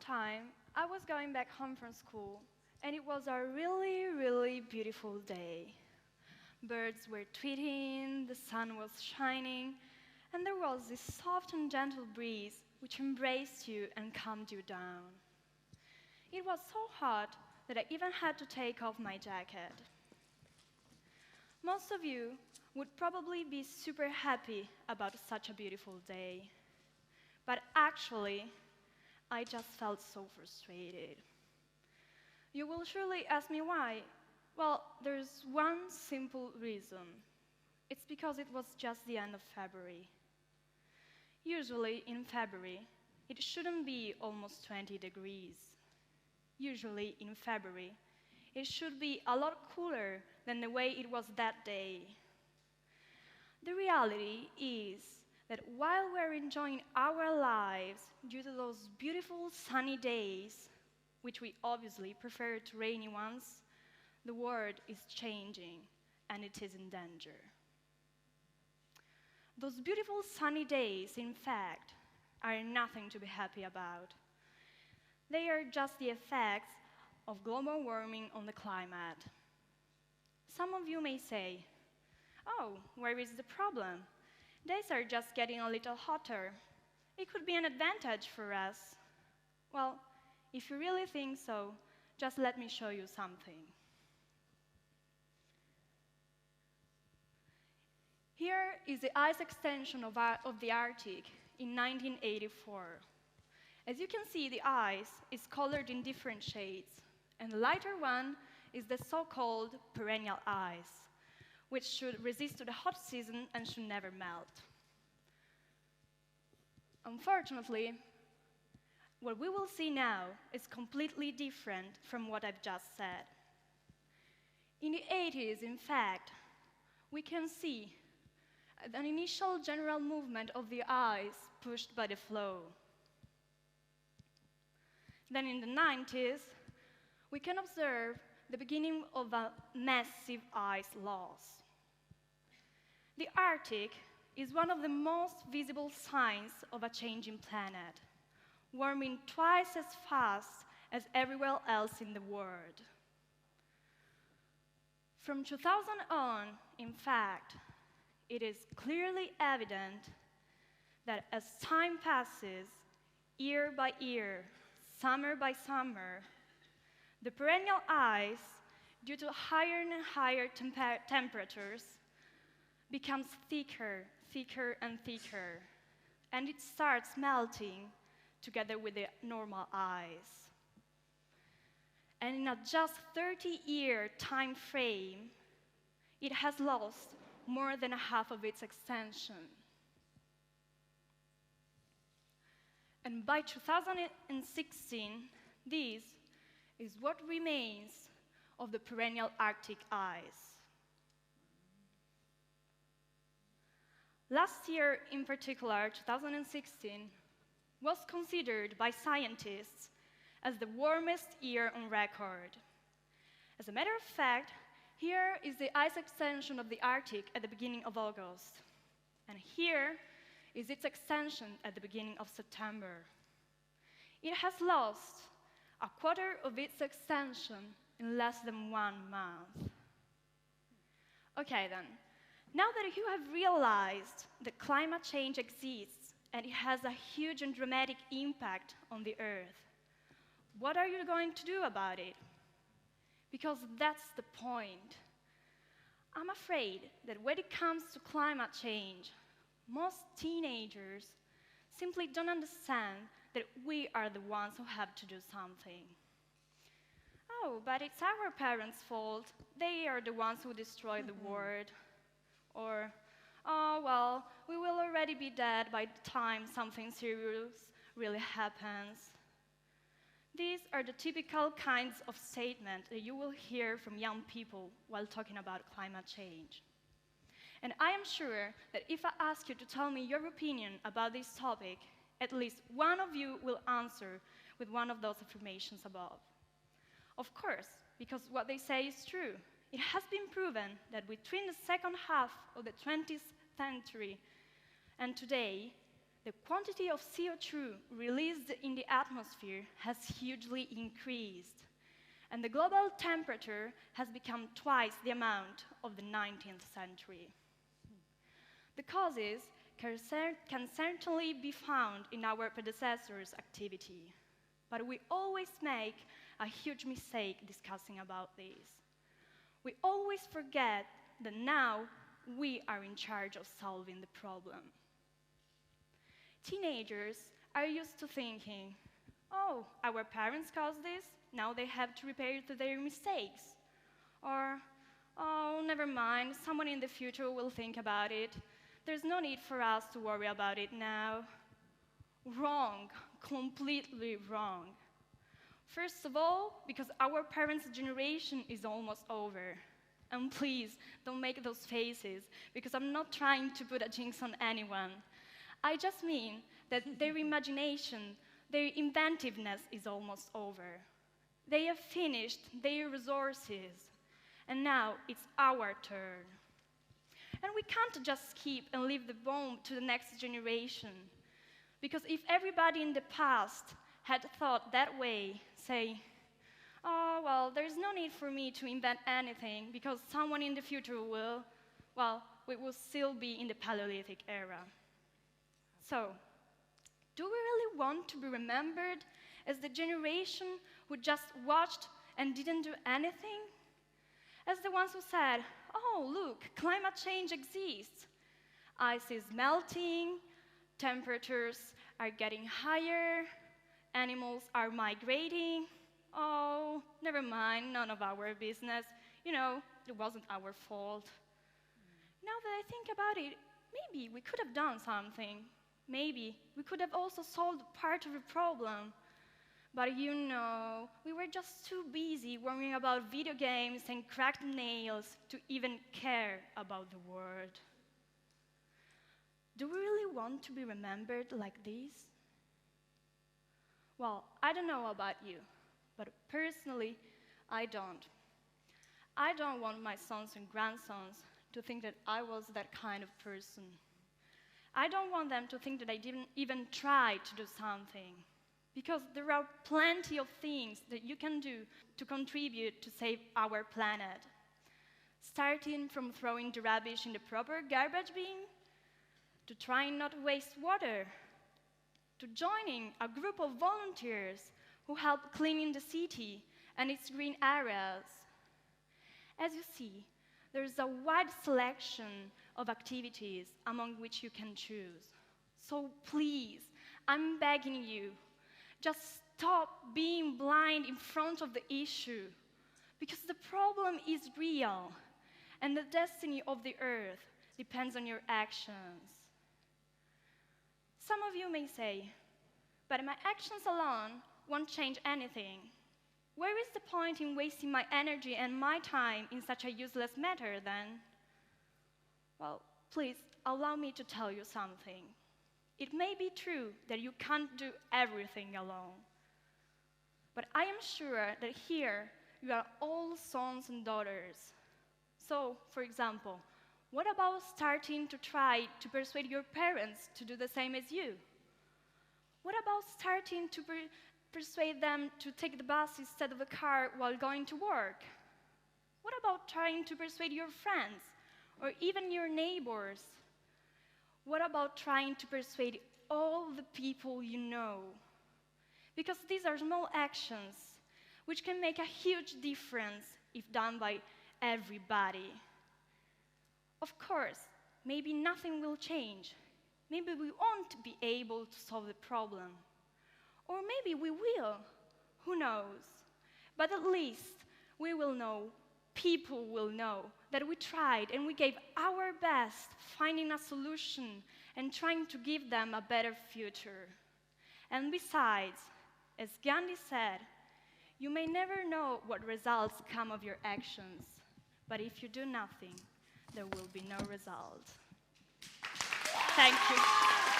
time, I was going back home from school, and it was a really, really beautiful day. Birds were tweeting, the sun was shining, and there was this soft and gentle breeze which embraced you and calmed you down. It was so hot that I even had to take off my jacket. Most of you would probably be super happy about such a beautiful day. But actually, I just felt so frustrated. You will surely ask me why. Well, there's one simple reason. It's because it was just the end of February. Usually, in February, it shouldn't be almost 20 degrees. Usually, in February, it should be a lot cooler than the way it was that day. The reality is that while we're enjoying our lives due to those beautiful sunny days, which we obviously prefer to rainy ones, the world is changing and it is in danger. Those beautiful sunny days, in fact, are nothing to be happy about. They are just the effects of global warming on the climate. Some of you may say, "Oh, where is the problem? Days are just getting a little hotter. It could be an advantage for us." Well, if you really think so, just let me show you something. Here is the ice extension of the Arctic in 1984. As you can see, the ice is colored in different shades, and the lighter one is the so-called perennial ice, which should resist to the hot season and should never melt. Unfortunately, what we will see now is completely different from what I've just said. In the 80s, in fact, we can see an initial general movement of the ice pushed by the flow. Then in the 90s, we can observe the beginning of a massive ice loss. The Arctic is one of the most visible signs of a changing planet, warming twice as fast as everywhere else in the world. From 2000 on, in fact, it is clearly evident that as time passes, year by year, summer by summer, the perennial ice, due to higher and higher temperatures, becomes thicker, thicker and thicker, and it starts melting together with the normal ice. And in a just 30-year time frame, it has lost more than half of its extension. And by 2016, this is what remains of the perennial Arctic ice. Last year, in particular, 2016, was considered by scientists as the warmest year on record. As a matter of fact, here is the ice extension of the Arctic at the beginning of August. And here is its extension at the beginning of September. It has lost a quarter of its extension in less than 1 month. Okay then, now that you have realized that climate change exists and it has a huge and dramatic impact on the Earth, what are you going to do about it? Because that's the point. I'm afraid that when it comes to climate change, most teenagers simply don't understand that we are the ones who have to do something. Oh, but it's our parents' fault. They are the ones who destroy the world. Or, oh, well, we will already be dead by the time something serious really happens. These are the typical kinds of statements that you will hear from young people while talking about climate change. And I am sure that if I ask you to tell me your opinion about this topic, at least one of you will answer with one of those affirmations above. Of course, because what they say is true. It has been proven that between the second half of the 20th century and today, the quantity of CO2 released in the atmosphere has hugely increased, and the global temperature has become twice the amount of the 19th century. The causes can certainly be found in our predecessors' activity, but we always make a huge mistake discussing about this. We always forget that now we are in charge of solving the problem. Teenagers are used to thinking, oh, our parents caused this, now they have to repair their mistakes. Or, oh, never mind, someone in the future will think about it. There's no need for us to worry about it now. Wrong, completely wrong. First of all, because our parents' generation is almost over. And please, don't make those faces, because I'm not trying to put a jinx on anyone. I just mean that their imagination, their inventiveness is almost over. They have finished their resources, and now it's our turn. And we can't just skip and leave the bomb to the next generation, because if everybody in the past had thought that way, say, oh, well, there's no need for me to invent anything, because someone in the future will, well, we will still be in the Paleolithic era. So, do we really want to be remembered as the generation who just watched and didn't do anything? As the ones who said, oh, look, climate change exists. Ice is melting, temperatures are getting higher, animals are migrating. Oh, never mind, none of our business. You know, it wasn't our fault. Now that I think about it, maybe we could have done something. Maybe we could have also solved part of the problem. But you know, we were just too busy worrying about video games and cracked nails to even care about the world. Do we really want to be remembered like this? Well, I don't know about you, but personally, I don't. I don't want my sons and grandsons to think that I was that kind of person. I don't want them to think that I didn't even try to do something, because there are plenty of things that you can do to contribute to save our planet. Starting from throwing the rubbish in the proper garbage bin, to trying not to waste water, to joining a group of volunteers who help cleaning the city and its green areas. As you see, there's a wide selection of activities among which you can choose. So please, I'm begging you, just stop being blind in front of the issue, because the problem is real, and the destiny of the Earth depends on your actions. Some of you may say, but my actions alone won't change anything. Where is the point in wasting my energy and my time in such a useless matter, then? Well, please, allow me to tell you something. It may be true that you can't do everything alone. But I am sure that here you are all sons and daughters. So, for example, what about starting to try to persuade your parents to do the same as you? What about starting to persuade them to take the bus instead of a car while going to work? What about trying to persuade your friends or even your neighbors? What about trying to persuade all the people you know? Because these are small actions which can make a huge difference if done by everybody. Of course, maybe nothing will change. Maybe we won't be able to solve the problem. Or maybe we will. Who knows? But at least we will know, people will know, that we tried and we gave our best finding a solution and trying to give them a better future. And besides, as Gandhi said, you may never know what results come of your actions, but if you do nothing, there will be no result. Thank you.